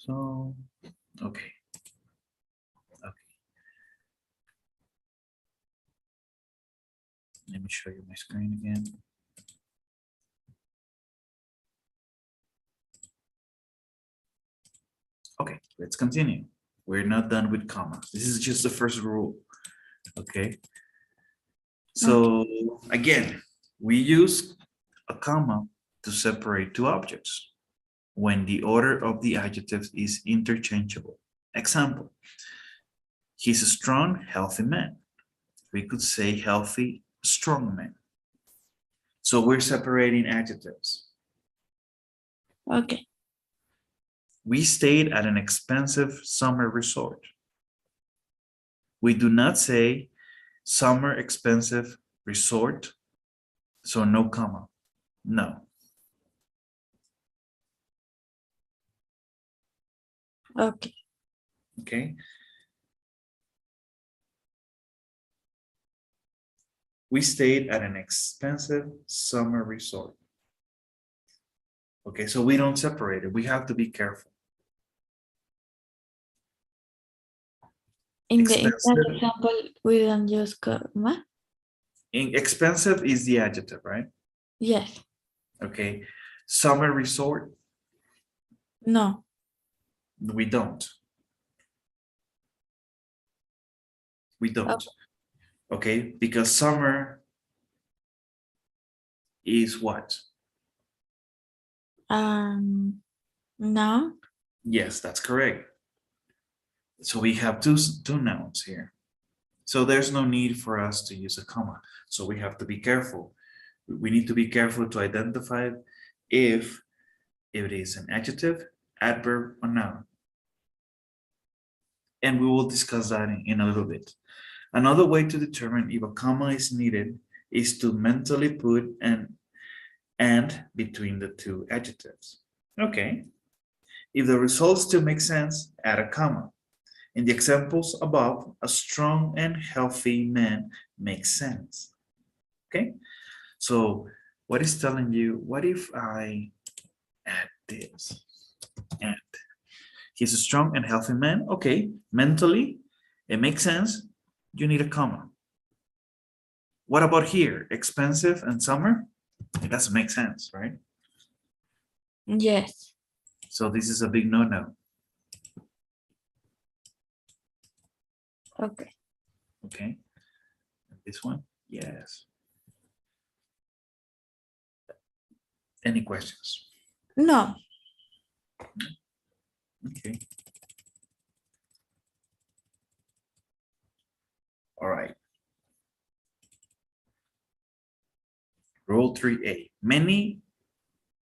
So, okay. Okay. Let me show you my screen again. Okay, let's continue. We're not done with commas. This is just the first rule. Okay. So again, we use a comma to separate two objects when the order of the adjectives is interchangeable. Example, he's a strong, healthy man. We could say healthy, strong man. So we're separating adjectives. Okay. We stayed at an expensive summer resort. We do not say summer expensive resort, so no comma, no. Okay. Okay. We stayed at an expensive summer resort. Okay, so we don't separate it. We have to be careful. In that Expensive. example, we don't use comma. Expensive is the adjective, right? Yes. Okay. Summer resort, No. we don't. We don't. Okay, because summer is what? No. Yes, that's correct. So we have two nouns here. So there's no need for us to use a comma. So we have to be careful. We need to be careful to identify if it is an adjective, adverb, or noun. And we will discuss that in a little bit. Another way to determine if a comma is needed is to mentally put an and between the two adjectives. Okay. If the results still make sense, add a comma. In the examples above, a strong and healthy man makes sense. Okay. So what is telling you, what if I add this? And he's a strong and healthy man. Okay. Mentally, it makes sense. You need a comma. What about here? Expensive and summer? It doesn't make sense, right? Yes. So this is a big no-no. Okay. Okay. This one? Yes. Any questions? No. Okay. All right. Rule 3A. Many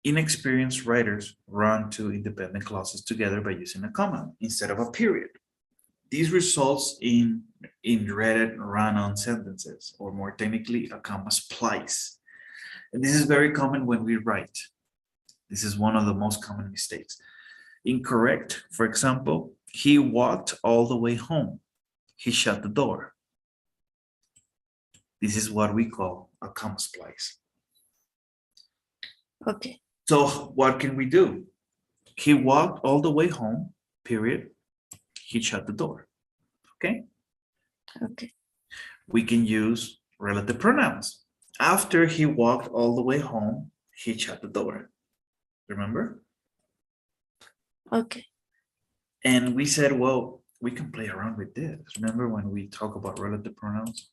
inexperienced writers run two independent clauses together by using a comma instead of a period. This results in read run-on sentences, or more technically, a comma splice. And this is very common when we write. This is one of the most common mistakes. Incorrect, for example, he walked all the way home. He shut the door. This is what we call a comma splice. Okay. So what can we do? He walked all the way home, period. He shut the door. Okay? Okay. We can use relative pronouns. After he walked all the way home, he shut the door. Remember? Okay. And we said, well, we can play around with this. Remember when we talk about relative pronouns?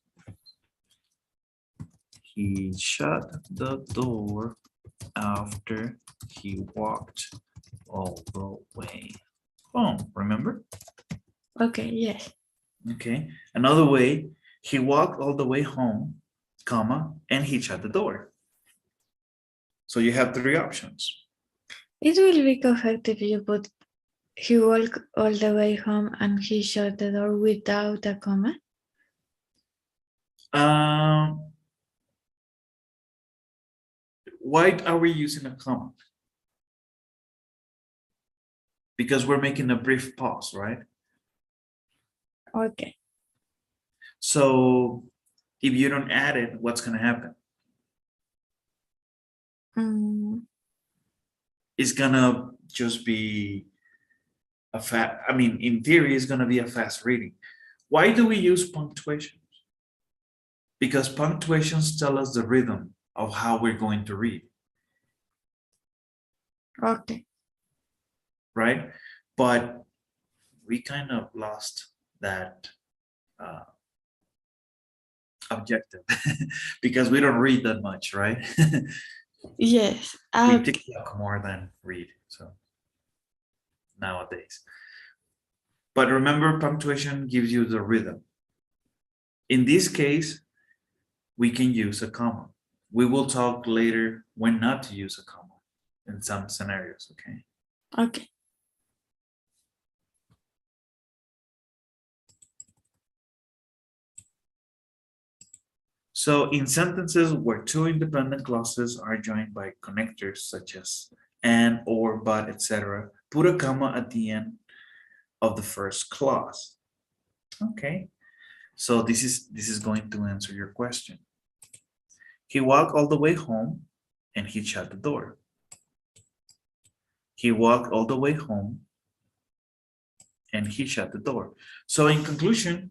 He shut the door after he walked all the way home. Remember? Okay. Yes. Okay. Another way, he walked all the way home, comma, and he shut the door. So you have three options. It will be correct if you put he walked all the way home and he shut the door without a comma. Why are we using a comma? Because we're making a brief pause, right? Okay. So if you don't add it, what's going to happen? It's going to just be I mean, in theory, it's going to be a fast reading. Why do we use punctuation? Because punctuations tell us the rhythm of how we're going to read, Okay. right? But we kind of lost that objective because we don't read that much, right? Yes. We Okay. TikTok more than read, so nowadays. But remember, punctuation gives you the rhythm. In this case, we can use a comma. We will talk later when not to use a comma in some scenarios, okay? Okay. So in sentences where two independent clauses are joined by connectors such as and, or, but, etc., put a comma at the end of the first clause. Okay, so this is going to answer your question. He walked all the way home and he shut the door. He walked all the way home and he shut the door. So in conclusion,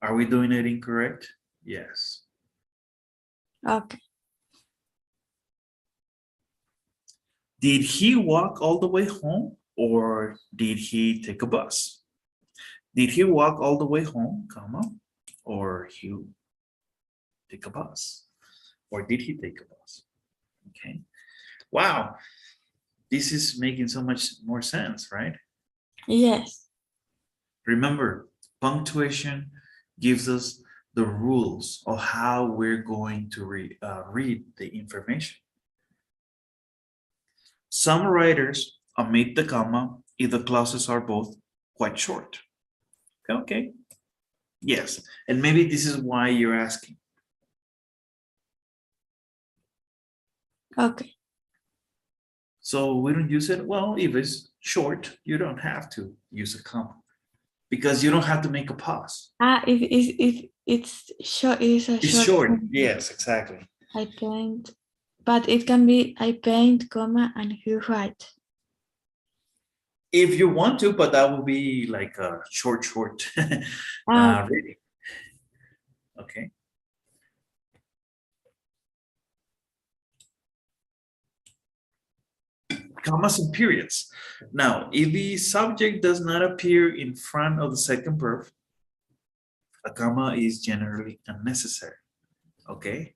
are we doing it incorrect? Yes. Okay. Did he walk all the way home or did he take a bus? Did he walk all the way home, comma, or he take a bus? Or did he take a bus? Okay. Wow. This is making so much more sense, right? Yes. Remember, punctuation gives us the rules of how we're going to read the information. Some writers omit the comma if the clauses are both quite short. Okay. Yes. And maybe this is why you're asking. Okay. So we don't use it. Well, if it's short, you don't have to use a comma because you don't have to make a pause. If it's short, is a It's short. short. sentence. Yes, exactly. I paint, but it can be I paint, comma, and he write. If you want to, but that will be like a short Ah, reading. Okay. Commas and periods. Now, if the subject does not appear in front of the second verb, a comma is generally unnecessary. Okay.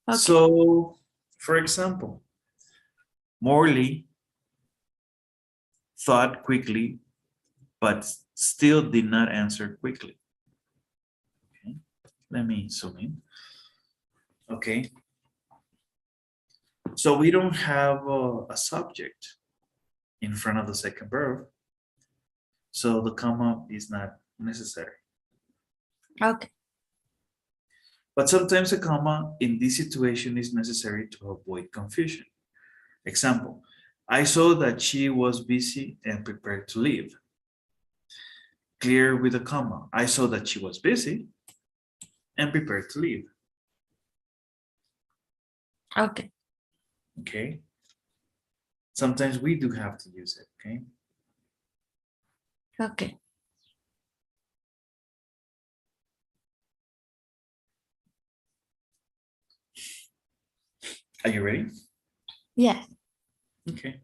okay. So, for example, Morley thought quickly, but still did not answer quickly. Okay. Let me zoom in. Okay. So we don't have a subject in front of the second verb. So the comma is not necessary. Okay. But sometimes a comma in this situation is necessary to avoid confusion. Example, I saw that she was busy and prepared to leave. Clear with a comma. I saw that she was busy and prepared to leave. Okay. Okay. Sometimes we do have to use it. Okay. Okay. Are you ready? Yes. Okay.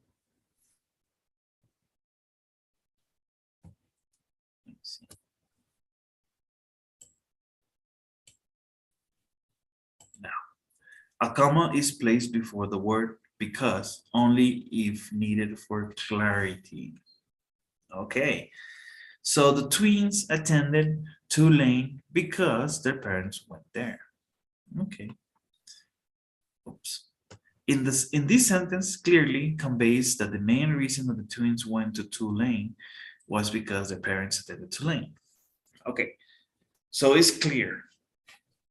Let's see. Now, a comma is placed before the word because only if needed for clarity. Okay. So the twins attended Tulane because their parents went there. Okay. Oops. In this sentence clearly conveys that the main reason that the twins went to Tulane was because their parents attended Tulane. Okay. So it's clear.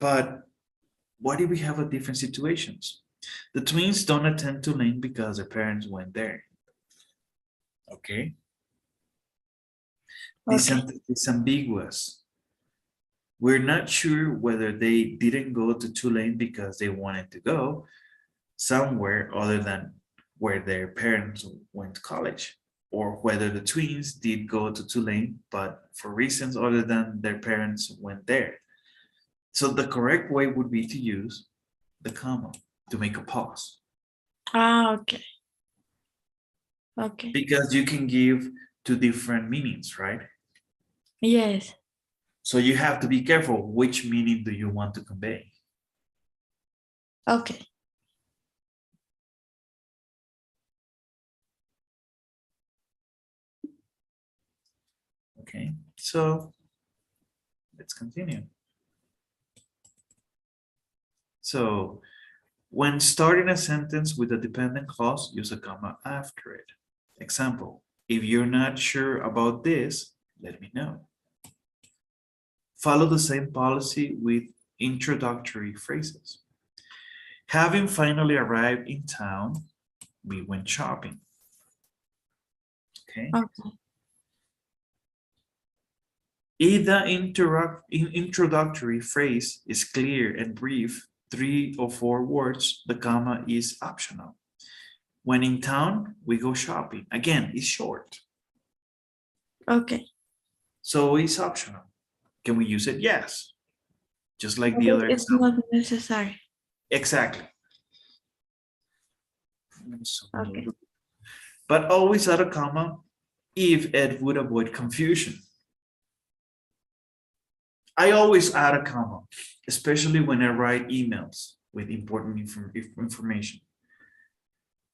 But what if we have a different situations? The twins don't attend Tulane because their parents went there. Okay. This Okay. sentence is ambiguous. We're not sure whether they didn't go to Tulane because they wanted to go somewhere other than where their parents went to college. or whether the twins did go to Tulane, but for reasons other than their parents went there. So the correct way would be to use the comma to make a pause. Ah, okay. Okay. Because you can give two different meanings, right? Yes. So you have to be careful which meaning do you want to convey. Okay. Okay, so let's continue. So when starting a sentence with a dependent clause, use a comma after it. Example, if you're not sure about this, let me know. Follow the same policy with introductory phrases. Having finally arrived in town, we went shopping. Okay. Okay. If the introductory phrase is clear and brief, 3 or 4 words, the comma is optional. When in town, we go shopping. Again, it's short. Okay. So it's optional. Can we use it? Yes. Just like the But other it's example. not necessary. Exactly. Okay. But always add a comma if it would avoid confusion. I always add a comma, especially when I write emails with important information.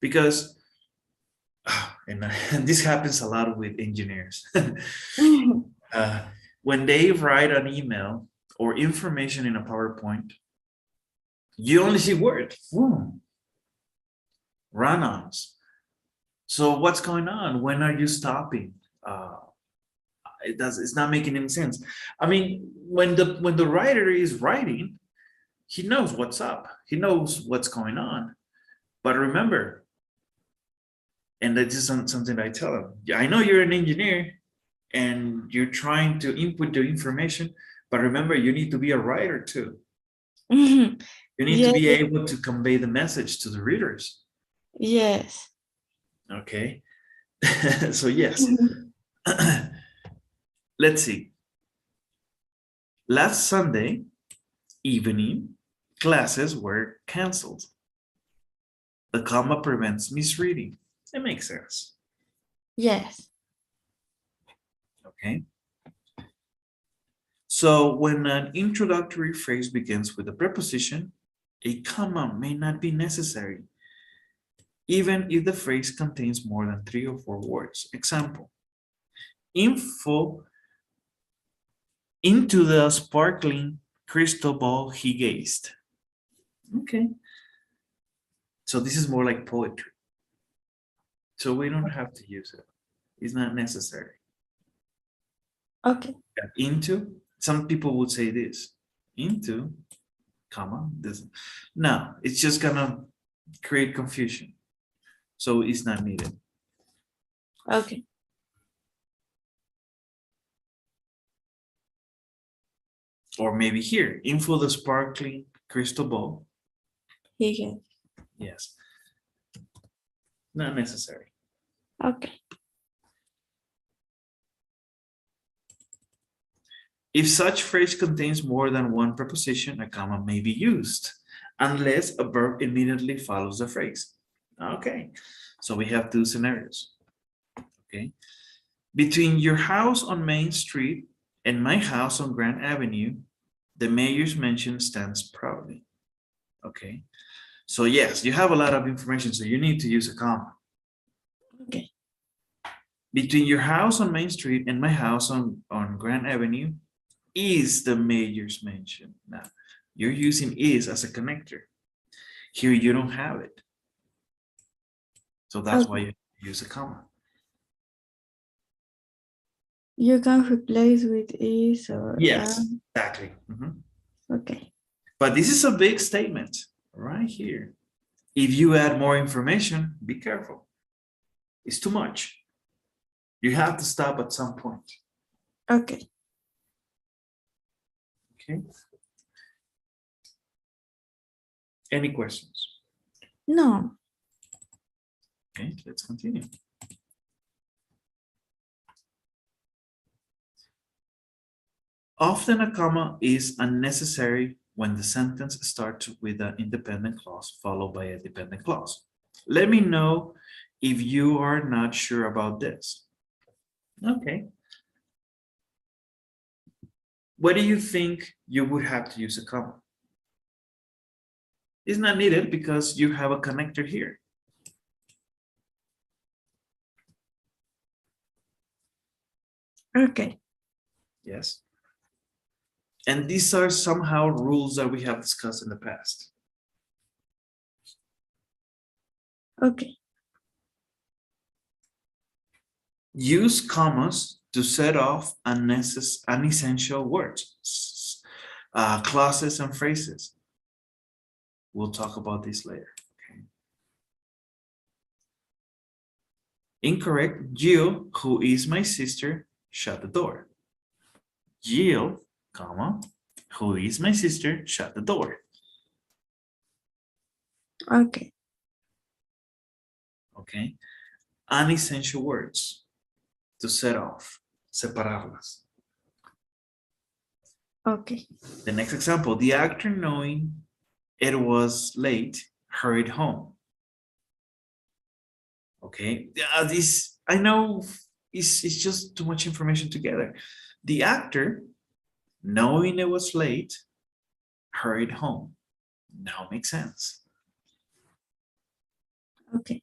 Because, and this happens a lot with engineers. When they write an email or information in a PowerPoint, you only see words, run-ons. So what's going on? When are you stopping? It's not making any sense. I mean, when the writer is writing, he knows what's up. He knows what's going on. But remember, and that is something I tell him. I know you're an engineer and you're trying to input the information, but remember, you need to be a writer too. You need to Yes. be able to convey the message to the readers. Yes. Okay. So yes. Let's see. Last Sunday evening, classes were canceled. The comma prevents misreading. It makes sense. Yes. Okay. So when an introductory phrase begins with a preposition, a comma may not be necessary, even if the phrase contains more than 3 or 4 words. Example, info into the sparkling crystal ball he gazed. Okay. So this is more like poetry. So we don't have to use it. It's not necessary. Okay. Into, some people would say this, into, comma, this. No, it's just gonna create confusion. So it's not needed. Okay. Or maybe here, info the sparkling crystal ball. Yes. Yes. Not necessary. Okay. If such phrase contains more than one preposition, a comma may be used, unless a verb immediately follows the phrase. Okay, so we have 2 scenarios. Okay, between your house on Main Street and my house on Grand Avenue, the mayor's mansion stands proudly. Okay, so yes, you have a lot of information, so you need to use a comma. Okay. Between your house on Main Street and my house on Grand Avenue is the mayor's mansion. Now, you're using is as a connector. Here, you don't have it. So that's why you use a comma. You can replace with is or Yes, exactly. Okay. But this is a big statement right here. If you add more information, be careful. It's too much. You have to stop at some point. Okay. Okay. Any questions? No. Okay, let's continue. Often a comma is unnecessary when the sentence starts with an independent clause followed by a dependent clause. Let me know if you are not sure about this. Okay. Where do you think you would have to use a comma? It's not needed because you have a connector here. Okay. Yes. And these are somehow rules that we have discussed in the past. Okay. Use commas to set off unessential words, clauses, and phrases. We'll talk about this later. Okay. Incorrect. Jill, who is my sister, shut the door. Jill, comma, who is my sister, shut the door. Okay. Okay. Unessential words to set off, separarlas. Okay. The next example, the actor, knowing it was late, hurried home. Okay, this, I know it's just too much information together. The actor, knowing it was late, hurried home. Now makes sense. Okay.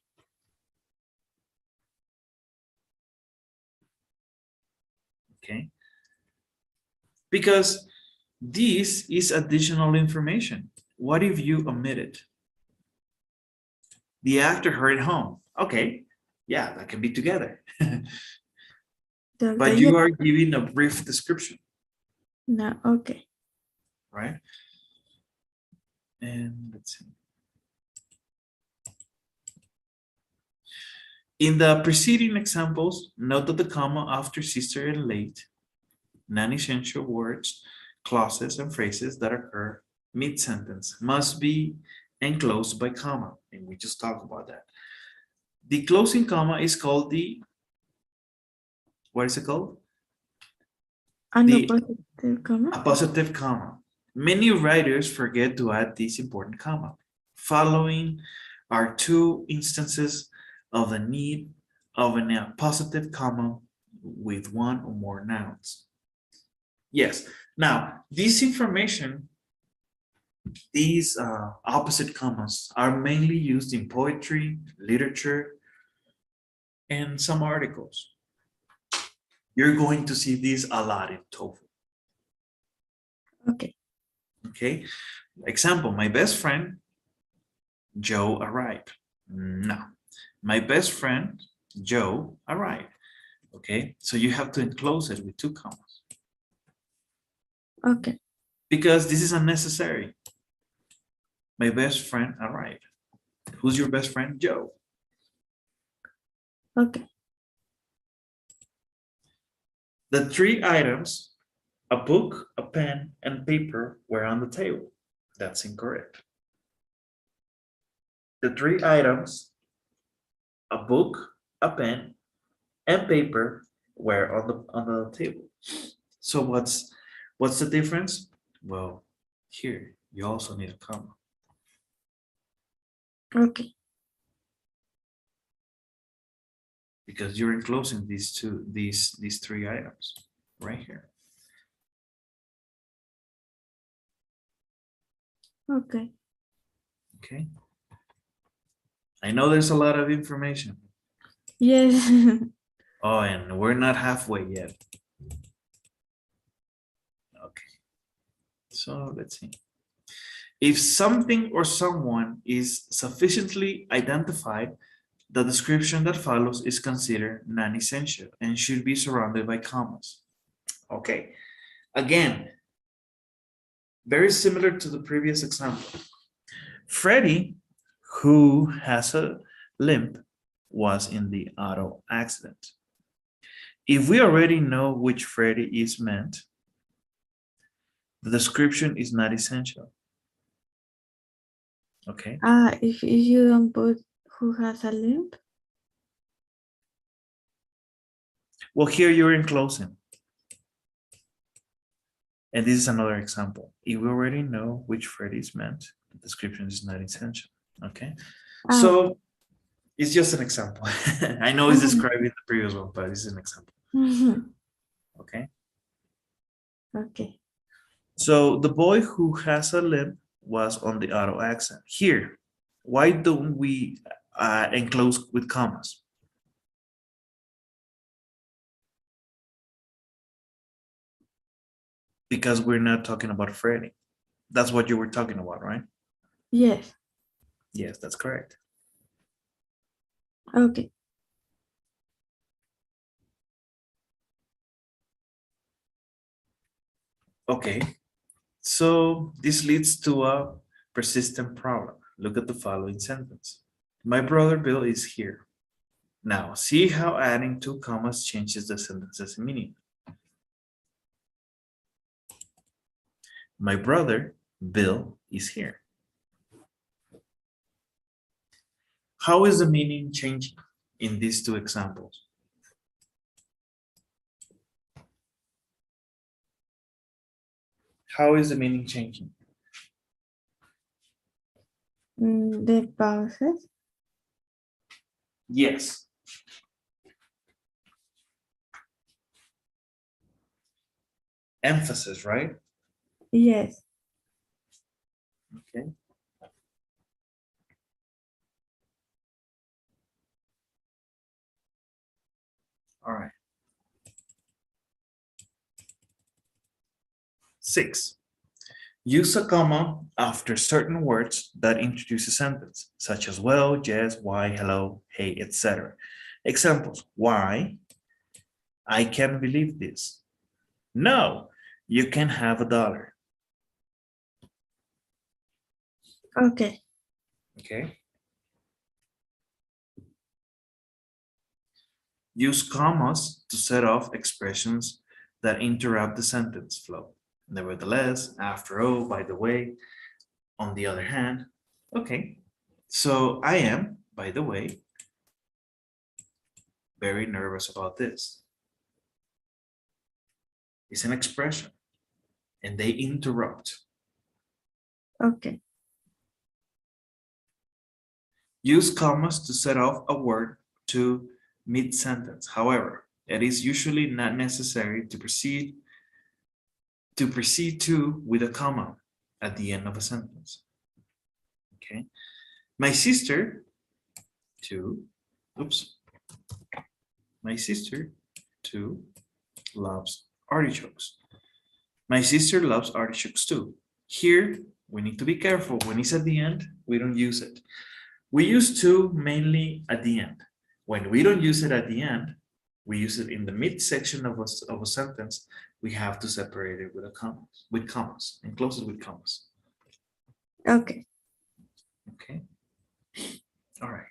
Okay, because this is additional information. What if you omit it? The actor hurried home. Okay, yeah, that can be together. But you are giving a brief description. No, okay. Right? And let's see. In the preceding examples, note that the comma after sister and late, non-essential words, clauses, and phrases that occur mid-sentence must be enclosed by comma, and we just talked about that. The closing comma is called the, what is it called? Appositive comma. Appositive comma. Many writers forget to add this important comma. Following are two instances of the need of an appositive comma with one or more nouns. Yes, now this information, these opposite commas are mainly used in poetry, literature, and some articles. You're going to see these a lot in TOEFL. Okay. Okay, example, my best friend, Joe, arrived. No, my best friend, Joe, arrived. Okay, so you have to enclose it with two commas. Okay. Because this is unnecessary. My best friend arrived. Who's your best friend? Joe. Okay. The three items, a book, a pen, and paper, were on the table. That's incorrect. The three items, a book, a pen, and paper, were on the table. So what's the difference? Well, here you also need a comma. Okay. Because you're enclosing these three items right here. Okay. Okay. I know there's a lot of information. Yes. Oh, and we're not halfway yet. Okay. So let's see. If something or someone is sufficiently identified, the description that follows is considered non-essential and should be surrounded by commas. Okay. Again, very similar to the previous example. Freddie, who has a limp, was in the auto accident. If we already know which Freddie is meant, the description is not essential. Okay. If you don't put who has a limp. Well, here you're enclosing. And this is another example. If we already know which phrase is meant, the description is not essential. Okay. Ah, So it's just an example. I know it's describing the previous one, but this is an example. Okay. okay. So the boy who has a limp was on the auto accent. Here, why don't we enclose with commas? Because we're not talking about Freddy. That's what you were talking about, right? Yes. Yes, that's correct. Okay. Okay, so this leads to a persistent problem. Look at the following sentence. My brother Bill is here. Now, see how adding two commas changes the sentence's meaning. My brother Bill is here. How is the meaning changing in these two examples? How is the meaning changing? The pauses. Yes. Emphasis, right? Yes. Okay. All right. 6. Use a comma after certain words that introduce a sentence, such as well, yes, why, hello, hey, etc. Examples: why? I can't believe this. No, you can have $1. Okay. Okay. Use commas to set off expressions that interrupt the sentence flow. Nevertheless, after all, by the way, on the other hand. Okay. So I am, by the way, very nervous about this. It's an expression and they interrupt. Okay. Use commas to set off a word to mid-sentence. However, it is usually not necessary to proceed to with a comma at the end of a sentence. Okay. My sister too, oops. My sister too loves artichokes. My sister loves artichokes too. Here, we need to be careful. When it's at the end, we don't use it. We use to mainly at the end. When we don't use it at the end, we use it in the midsection of a sentence. We have to separate it with commas, and close it with commas. Okay. Okay. All right.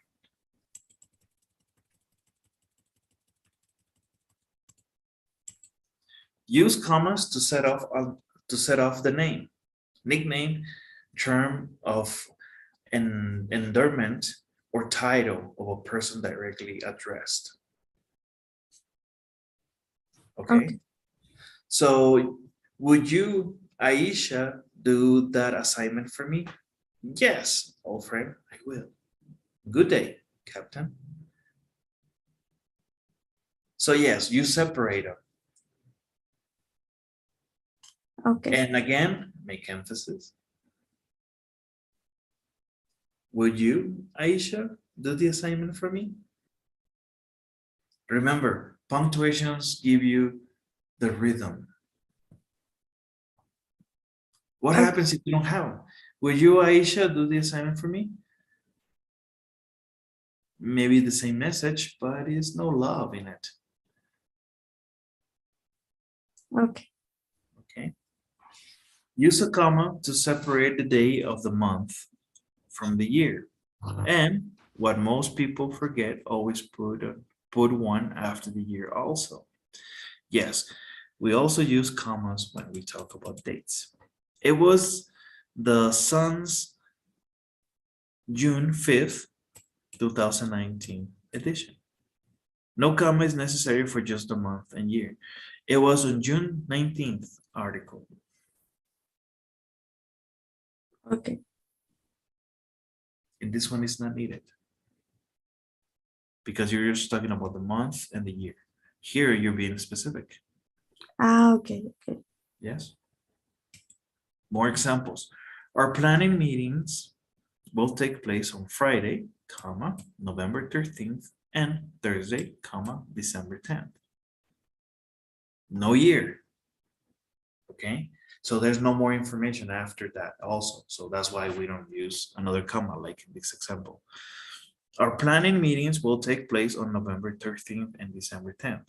Use commas to set off the name, nickname, term of endearment, or title of a person directly addressed. Okay. So would you, Aisha, do that assignment for me? Yes, old friend, I will. Good day, Captain. So yes, you separate them. Okay. And again, make emphasis. Would you, Aisha, do the assignment for me? Remember, punctuations give you the rhythm. What Okay. happens if you don't have them? Will you, Aisha, do the assignment for me? Maybe the same message, but there's no love in it. Okay. Okay. Use a comma to separate the day of the month from the year. And what most people forget, always put one after the year also. Yes, we also use commas when we talk about dates. It was the son's June 5th, 2019 edition. No comma is necessary for just the month and year. It was on June 19th article. Okay. And this one is not needed because you're just talking about the month and the year. Here, you're being specific. Okay. Okay. Yes. More examples. Our planning meetings will take place on Friday, comma, November 13th and Thursday, comma, December 10th. No year. Okay. So there's no more information after that also. So that's why we don't use another comma like in this example. Our planning meetings will take place on November 13th and December 10th.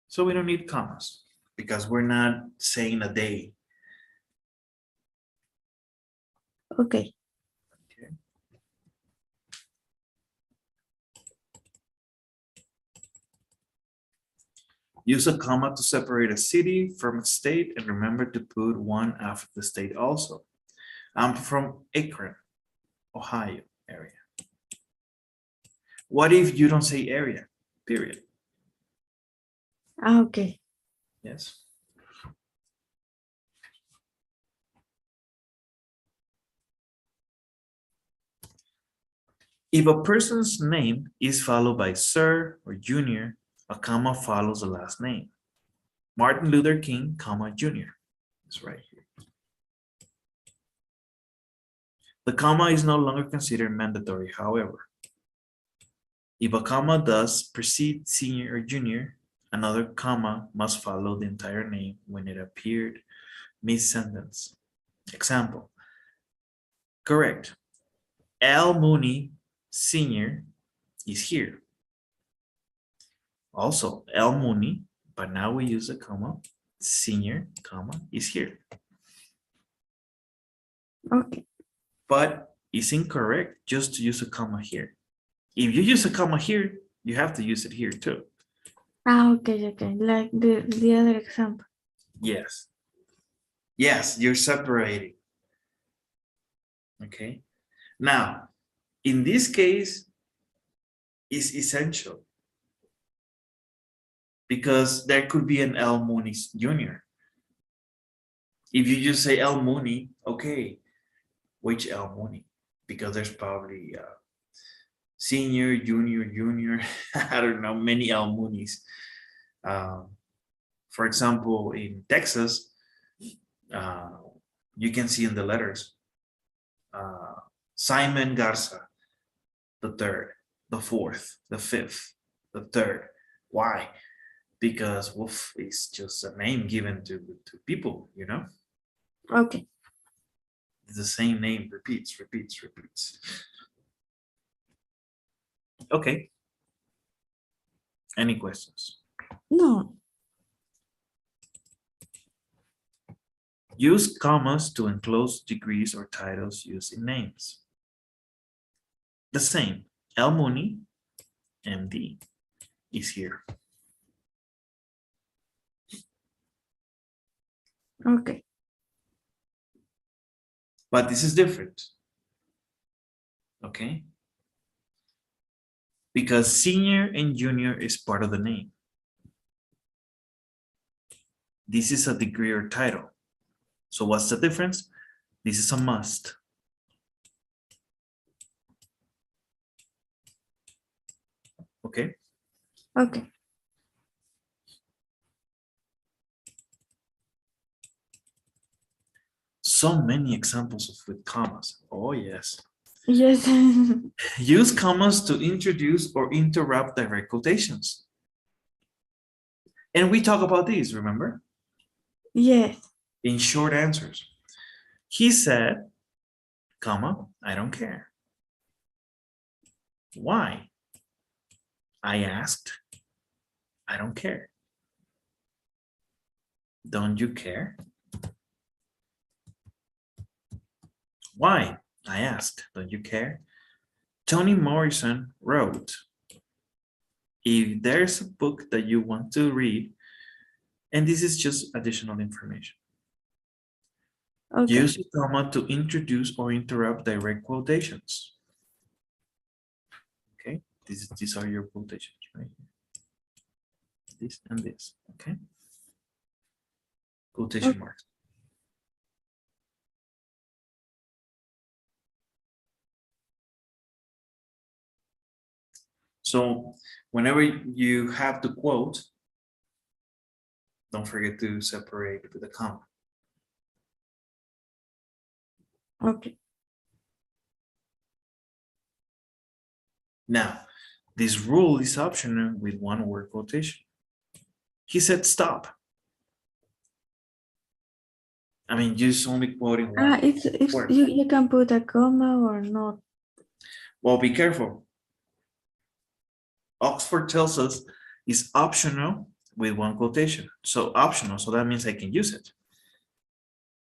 So we don't need commas because we're not saying a day. Okay. Okay. Use a comma to separate a city from a state and remember to put one after the state also. I'm from Akron, Ohio area. What if you don't say area, period? Okay. Yes. If a person's name is followed by Sir or Junior, a comma follows the last name. Martin Luther King, comma, Jr. It's right here. The comma is no longer considered mandatory, however. If a comma does precede senior or junior, another comma must follow the entire name when it appeared mid-sentence. Example. Correct. Al Mooney, Sr. is here. Also, Al Mooney, but now we use a comma, Sr., comma, is here. Okay. But it's incorrect just to use a comma here. If you use a comma here, you have to use it here too. Okay. Okay. Like the other example. Yes. Yes, you're separating. Okay. Now, in this case, it's essential because there could be an L Mooney Jr. If you just say L Mooney, okay, which L Mooney? Because there's probably senior, junior, I don't know, many L Moonies. For example, in Texas, you can see in the letters, Simon Garza, the third, the fourth, the fifth, the third. Why? Because Wolf is just a name given to people, you know? Okay. It's the same name, repeats. Okay. Any questions? No. Use commas to enclose degrees or titles used in names. The same. El Mooney, MD, is here. Okay. But this is different. Okay? Because senior and junior is part of the name. This is a degree or title. So what's the difference? This is a must. Okay? Okay. So many examples of with commas. Oh, yes. Yes. Use commas to introduce or interrupt direct quotations. And we talk about these, remember? Yes. In short answers. He said, comma, I don't care. Why? I asked, I don't care. Don't you care? Why? I asked, don't you care? Toni Morrison wrote, if there's a book that you want to read, and this is just additional information. Okay. Use a comma to introduce or interrupt direct quotations. Okay, these are your quotations, right? This and this, okay? Quotation marks. So whenever you have to quote, don't forget to separate with a comma. Okay. Now, this rule is optional with one word quotation. He said stop. I mean, just only quoting one It's word. you can put a comma or not. Well, be careful. Oxford tells us it's optional with one quotation. So optional, so that means I can use it.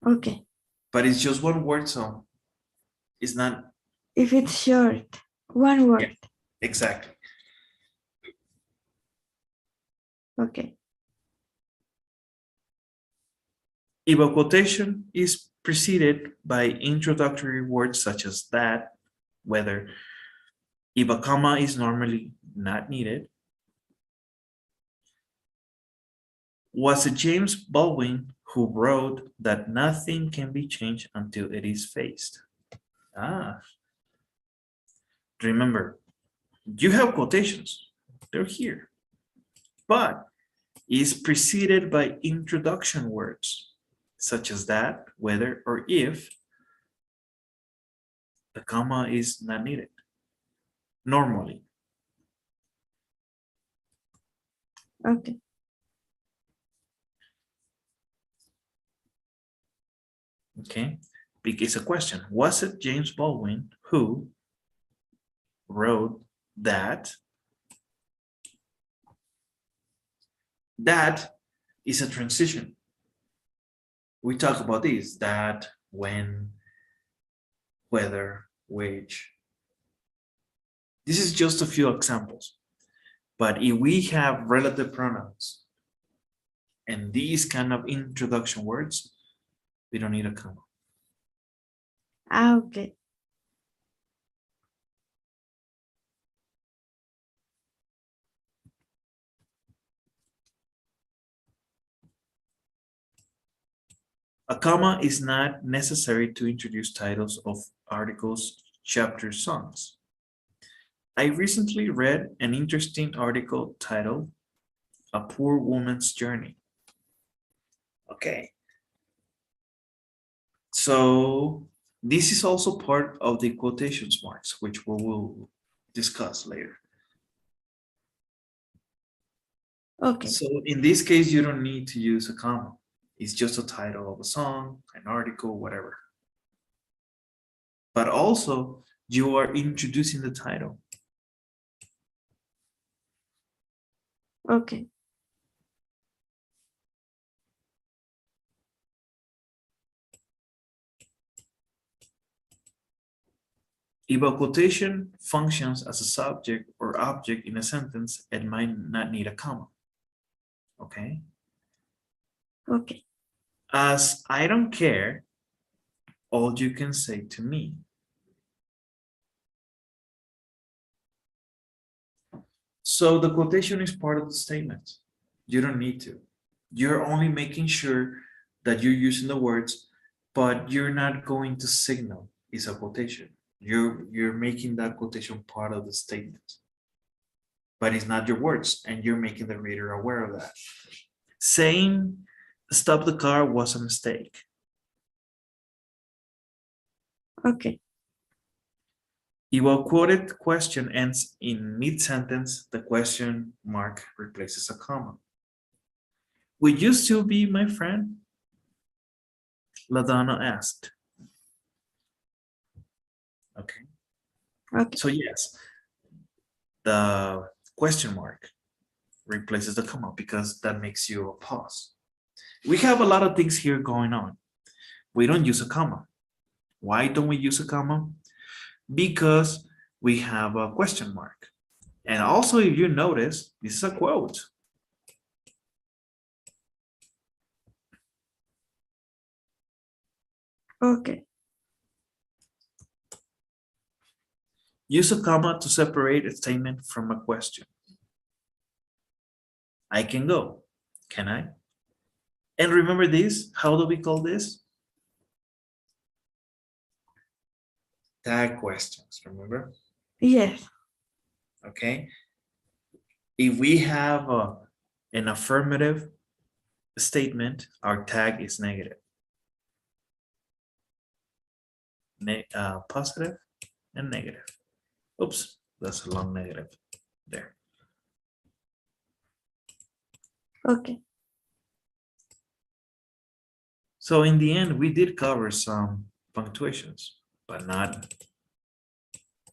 Okay. But it's just one word, so it's not. If it's short, one word. Yeah, exactly. Okay. If a quotation is preceded by introductory words such as that, whether, if a comma is normally not needed, was it James Baldwin who wrote that nothing can be changed until it is faced? Ah, remember, you have quotations, they're here, but is preceded by introduction words such as that, whether, or if the comma is not needed normally. Okay. Okay, because a question, was it James Baldwin who wrote that? That is a transition. We talk about this, that, when, whether, which. This is just a few examples. But if we have relative pronouns and these kind of introduction words, we don't need a comma. Okay. A comma is not necessary to introduce titles of articles, chapters, songs. I recently read an interesting article titled A Poor Woman's Journey. Okay. So this is also part of the quotations marks, which we will discuss later. Okay. So in this case, you don't need to use a comma. It's just a title of a song, an article, whatever. But also, you are introducing the title. Okay. If a quotation functions as a subject or object in a sentence, it might not need a comma. Okay? Okay. As I don't care, all you can say to me. So the quotation is part of the statement. You don't need to. You're only making sure that you're using the words, but you're not going to signal it's a quotation. You're making that quotation part of the statement. But it's not your words, and you're making the reader aware of that. Saying stop the car was a mistake. Okay. If a quoted question ends in mid-sentence, the question mark replaces a comma. Will you still be my friend? LaDonna asked. Okay. Okay. So yes, the question mark replaces the comma because that makes you a pause. We have a lot of things here going on. We don't use a comma. Why don't we use a comma? Because we have a question mark. And also, if you notice, this is a quote. Okay. Use a comma to separate a statement from a question. I can go. Can I? And remember this, how do we call this? Tag questions, remember? Yes. Okay. If we have an affirmative statement, our tag is negative. Positive and negative. Oops, that's a long negative there. Okay. So in the end, we did cover some punctuations, but not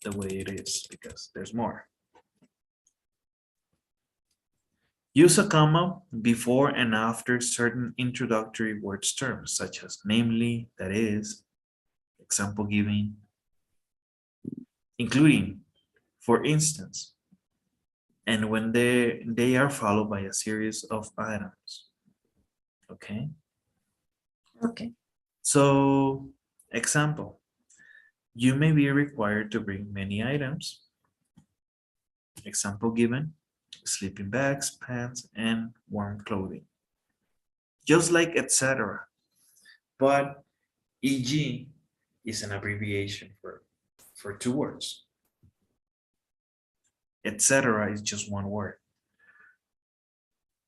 the way it is because there's more. Use a comma before and after certain introductory words terms, such as namely, that is, example giving, including, for instance, and when they are followed by a series of items. Okay. Okay. So, example, you may be required to bring many items. Example given, sleeping bags, pants, and warm clothing. Just like etc. But EG is an abbreviation for two words. Etc. is just one word.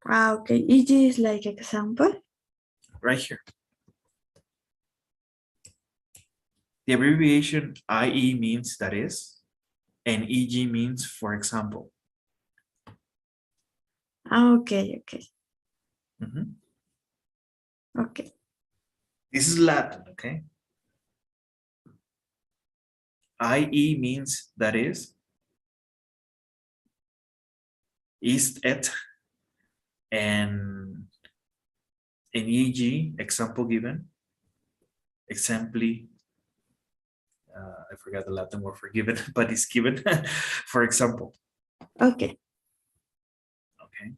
Okay. E.g. is like example. Right here. The abbreviation IE means that is, and EG means for example. Okay. Okay. Mhm. Okay. This is Latin, okay? IE means that is et, and in EG, example given, exempli, I forgot the Latin word for given, but it's given, for example. Okay. Okay.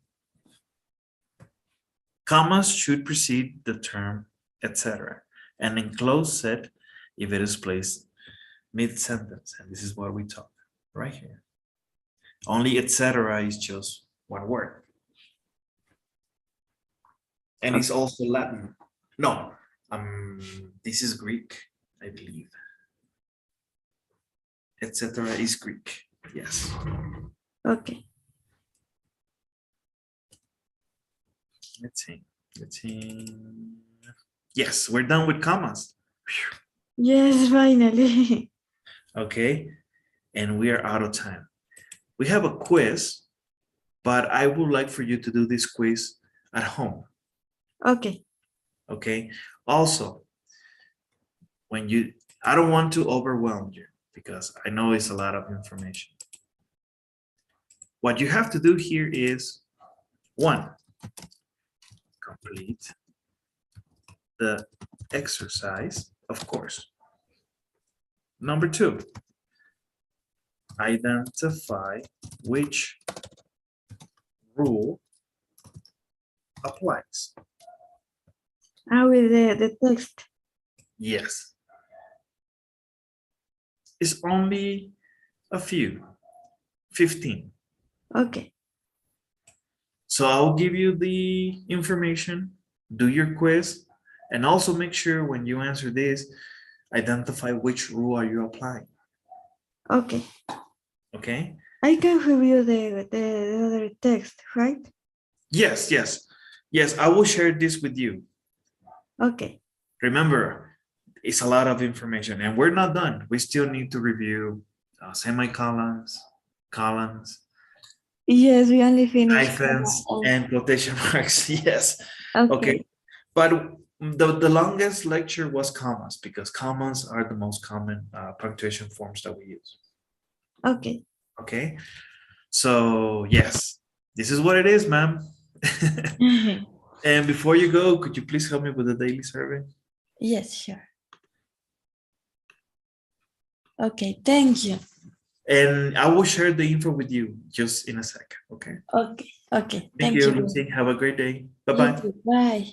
Commas should precede the term etc. and enclose it if it is placed mid-sentence. And this is what we talk right here. Only etc. is just one word. And it's also Latin. No, this is Greek, I believe. Etc. is Greek. Yes. Okay. Let's see. Let's see. Yes, we're done with commas. Whew. Yes, finally. Okay, and we are out of time. We have a quiz, but I would like for you to do this quiz at home. Okay. Okay. Also, I don't want to overwhelm you because I know it's a lot of information. What you have to do here is, one, complete the exercise, of course. Number two, identify which rule applies. With the text. Yes. It's only a few, 15. Okay. So I'll give you the information, do your quiz, and also make sure when you answer this, identify which rule are you applying. Okay. Okay? I can review the other text, right? Yes, yes. Yes, I will share this with you. Okay. Remember, it's a lot of information and we're not done. We still need to review semicolons, colons, Yes, we only finished. hyphens, and quotation marks. Yes. Okay. Okay. But the longest lecture was commas because commas are the most common punctuation forms that we use. Okay. Okay. So yes, this is what it is, ma'am. And before you go, could you please help me with the daily survey? Yes, sure. Okay, thank you. And I will share the info with you just in a sec. Okay. Okay, okay. Thank you, Lucy. Have a great day. Bye-bye. Bye.